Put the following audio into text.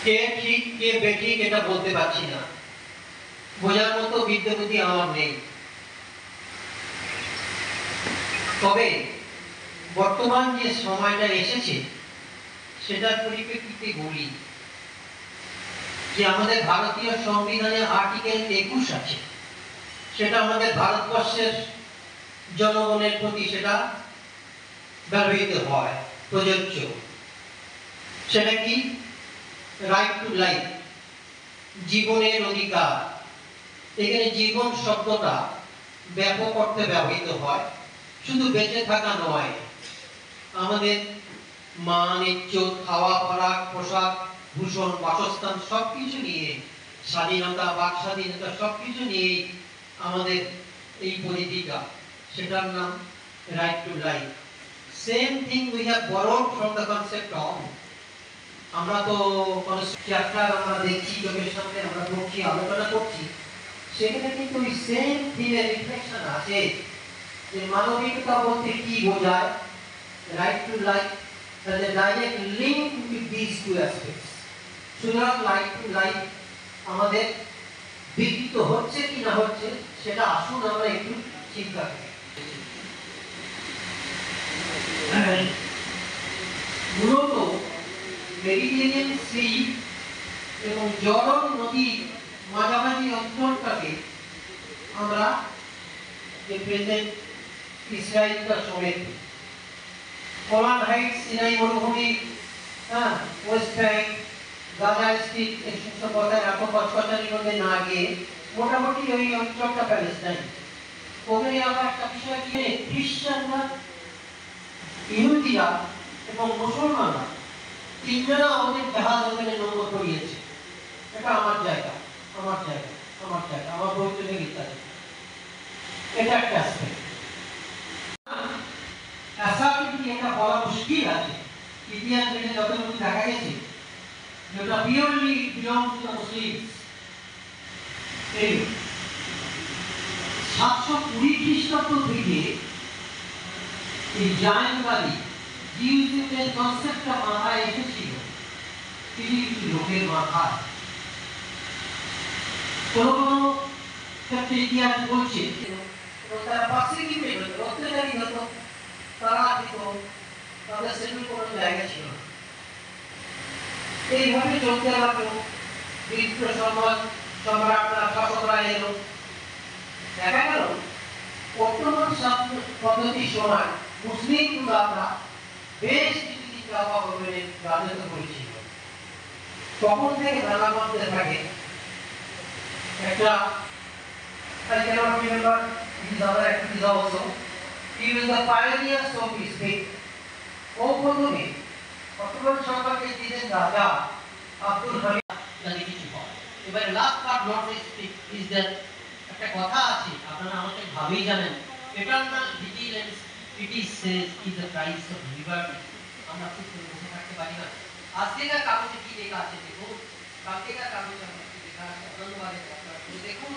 কে ঠিক কে বেঠিক এটা বলতে পারছি না, বোঝার মতো বিদ্যাবুদ্ধি আমার নেই। তবে বর্তমান যে সময়টা এসেছে সেটার পরিপ্রেক্ষিতে বলি যে আমাদের ভারতীয় সংবিধানে আর্টিকেল 21 আছে, সেটা আমাদের ভারতবর্ষের জনগণের প্রতি সেটা ব্যবহৃত হয়, প্রযোজ্য। সেটা কি? রাইট টু লাইফ, জীবনের অধিকার। এখানে জীবন শব্দটা ব্যাপক অর্থে ব্যবহৃত হয়, শুধু বেঁচে থাকা নয়, আমাদের মান ইজ্জত, খাওয়া পরা, পোশাক, ভূষণ, বাসস্থান সবকিছু নিয়ে, স্বাধীনতা, বাক স্বাধীনতা সবকিছু নিয়ে আমাদের এই পলিটিকা, সেটার নাম right to life. Same thing we have borrowed from the concept of, আমরা তো কোন চ্যাপ্টার আমরা দেখছি, চোখের সামনে আমরা পড়ছি, আলোচনা করছি, সেখানে কিন্তু ওই সেম থিমের রিফ্লেকশন আছে যে মানবিকতা বলতে কি বোঝায়। Right to life has a direct link with these two aspects. সুতরাং রাইট টু লাইফ আমাদের বিকৃত হচ্ছে কি না হচ্ছে সেটা আসুন আমরা একটু চিন্তা করি। মূলত মেডিটেরিয়ান সি এবং জর্ডান নদী মাঝামাঝি অঞ্চলটাকে আমরা যে প্রেজেন্ট ইসরায়েলটা সমেত, গোলান হাইটস, সিনাই মরুভূমি, ওয়েস্ট ব্যাংক, গাজা স্ট্রিপ, এই সমস্ত কথায় এত কচকচানির মধ্যে না গিয়ে মোটামুটি ওই অঞ্চলটা প্যালেস্টাইন। ওখানে আমরা একটা বিষয় কি, খ্রিস্টানরা, ইহুদিরা এবং মুসলমানরা তিনজনা আমাদের জাহাজ ওখানে নোংর করিয়েছে। এটা আমার জায়গা, আমার জায়গা, আমার জায়গা, আমার পবিত্র ইত্যাদি। এটা একটা অ্যাসপেক্ট। ऐसा কিন্তু এটা বলা মুশকিল আছে, ইতিহাস থেকে যতটুকু দেখা গেছে যেটা purely belong to the Muslims. এই 720 খ্রিস্টাব্দ থেকে এই জায়নবাদী জিউসের কনসেপ্টটা মাথায় এসেছিল কিছু কিছু লোকের মাথায়। কোনো কোনো ক্ষেত্রে ইতিহাস বলছে তারা পার্সিকিউটেড হতো, অত্যাচারী হতো, তারা কিন্তু তাদের সেটেল করার জায়গা ছিল না। এইভাবে চলতে লাগলো, বিদ্য সমাজ, সম্রাটরা, শাসকরা এলো। দেখা গেল বর্তমান পদ্ধতির সময় মুসলিমরা বেশ কিছুদিন যাওয়া হবে রাজত্ব করেছিল। তখন থেকে নানা মধ্যে থাকে একটা, I cannot remember his other activities also. He was the pioneers of his faith. প্রথমে বর্তমান সরকারকে দিলেন রাজা আব্দুল হামিদ জানি কিছু হয়। এবারে last part not is that একটা কথা আছে, আপনারা আমাকে ভাবেই জানেন, eternal vigilance it is says is the price of liberty. আমরা খুব বসে থাকতে পারি না। আজকেকার কাগজে কি লেখা আছে দেখুন, কালকেকার কাগজে আমরা কি লেখা আছে, ধন্যবাদ। আপনারা দেখুন